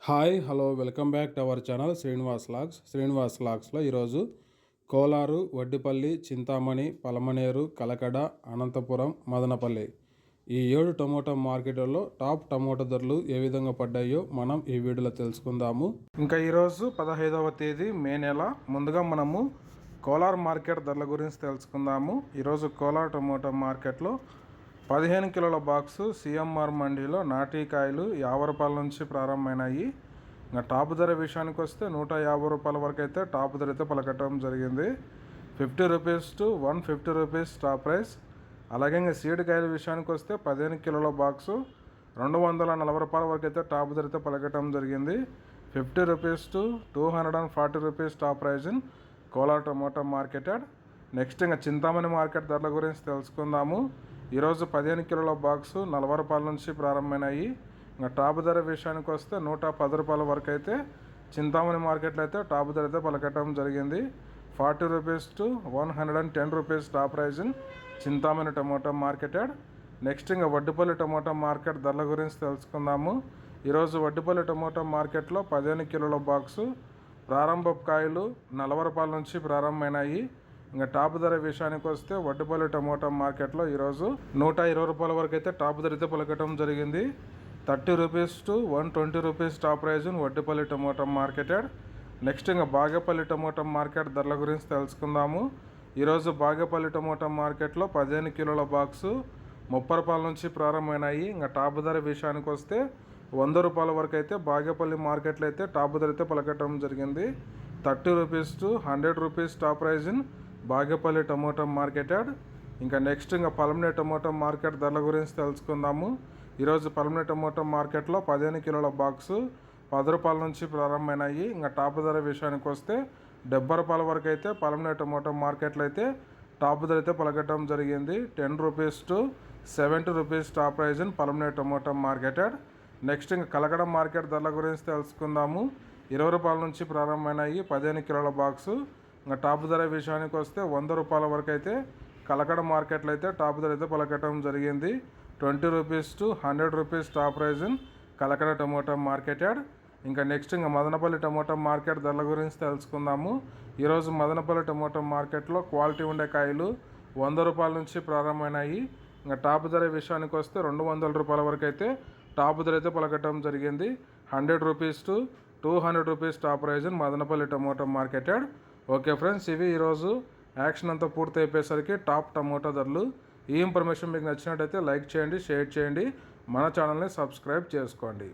Hi hello welcome back to our channel Srinivas లాగ్స్లో ఈరోజు కోలారు, వడ్డిపల్లి, చింతామణి, పలమనేరు, కలకడ, అనంతపురం, మదనపల్లి ఈ 7 టమోటా మార్కెట్లలో టాప్ టమోటా ధరలు ఏ విధంగా పడ్డాయో మనం ఈ వీడియోలో తెలుసుకుందాము. ఇంకా ఈరోజు 15వ తేదీ మే నెల. ముందుగా మనము కోలార్ మార్కెట్ ధరల గురించి తెలుసుకుందాము. ఈరోజు కోలార్ టమోటా మార్కెట్లో 15 కిలోల బాక్సు సిఎంఆర్ మండీలో నాటికాయలు 50 రూపాయల నుంచి ప్రారంభమైనాయి. ఇంకా టాప్ ధర విషయానికి వస్తే 150 రూపాయల వరకు అయితే టాప్ ధర అయితే పలకటం జరిగింది. 50 rupees to 150 rupees top price. అలాగే ఇంకా సీడ్ కాయల విషయానికి వస్తే 15 కిలోల బాక్సు 240 రూపాయల వరకు అయితే టాప్ ధర అయితే పలకటం జరిగింది. 50 rupees to 240 rupees top price in Kolar tomato marketed. Next ఇంకా చింతామణి మార్కెట్ ధరల గురించి తెలుసుకుందాము. ఈరోజు 15 కిలోల బాక్సు 40 రూపాయల నుంచి ప్రారంభమైనాయి. ఇంకా టాప్ ధర విషయానికి వస్తే 110 రూపాయల వరకు అయితే చింతామణి మార్కెట్లో అయితే టాప్ ధర అయితే పలకటం జరిగింది. 40 rupees to 110 rupees top price in Chintamani tomato marketed. Next ఇంకా వడ్డిపల్లి టమోటా మార్కెట్ ధరల గురించి తెలుసుకుందాము. ఈరోజు వడ్డిపల్లి టమోటా మార్కెట్లో 15 కిలోల బాక్సు ప్రారంభపు కాయలు 40 రూపాయల నుంచి ప్రారంభమైనాయి. ఇంకా టాప్ ధర విషయానికి వస్తే వడ్డిపల్లి టమోటా మార్కెట్లో ఈరోజు 120 రూపాయల వరకు అయితే టాప్ ధర అయితే పలకటం జరిగింది. 30 rupees to 120 rupees top price Vaddipalli tomato marketed. Next ఇంకా బాగేపల్లి టమోటా మార్కెట్ ధరల గురించి తెలుసుకుందాము. ఈరోజు బాగేపల్లి టమోటా మార్కెట్లో 15 కిలోల బాక్సు 30 రూపాయల నుంచి ప్రారంభమైనాయి. ఇంకా టాప్ ధర విషయానికి వస్తే 100 రూపాయల వరకు అయితే బాగేపల్లి మార్కెట్లో అయితే టాప్ ధర అయితే పలకటం జరిగింది. 30 rupees to 100 rupees top price in Bagepalli tomato marketed. ఇంకా నెక్స్ట్ ఇంకా పలమనేరు టమోటా మార్కెట్ ధరల గురించి తెలుసుకుందాము. ఈరోజు పలమనేరు టమోటా మార్కెట్లో 15 కిలోల బాక్సు 10 రూపాయల నుంచి ప్రారంభమైనాయి. ఇంకా టాప్ ధర విషయానికి వస్తే 70 రూపాయల వరకు అయితే పలమనేరు టమోటా మార్కెట్లో అయితే టాప్ ధర అయితే పలకటం జరిగింది. 10 rupees to 70 rupees top price in Palamaneru tomato marketed. Next ఇంకా కలకడ మార్కెట్ ధరల గురించి తెలుసుకుందాము. 20 రూపాయల నుంచి ప్రారంభమైనాయి 15 కిలోల బాక్సు. ఇంకా టాప్ ధర విషయానికి వస్తే 100 రూపాయల వరకు అయితే కలకడ మార్కెట్లో అయితే టాప్ ధర అయితే పలకటం జరిగింది. 20 rupees to 100 rupees top price in Kalakada tomato marketed. ఇంకా నెక్స్ట్ ఇంకా మదనపల్లి టమోటా మార్కెట్ ధరల గురించి తెలుసుకుందాము. ఈరోజు మదనపల్లి టమోటా మార్కెట్లో క్వాలిటీ ఉండే కాయలు 100 రూపాయల నుంచి ప్రారంభమైనాయి. ఇంకా టాప్ ధర విషయానికి వస్తే 200 రూపాయల వరకు అయితే టాప్ ధర అయితే పలకటం జరిగింది. 100 rupees to 200 rupees top price in Madanapalle tomato marketed. Okay friends, ఇవి ఈరోజు యాక్షన్ అంతా పూర్తి అయిపోయేసరికి టాప్ టమోటా ధరలు. ఈ ఇన్ఫర్మేషన్ మీకు నచ్చినట్టయితే లైక్ చేయండి, షేర్ చేయండి, మన ఛానల్ని సబ్స్క్రైబ్ చేసుకోండి.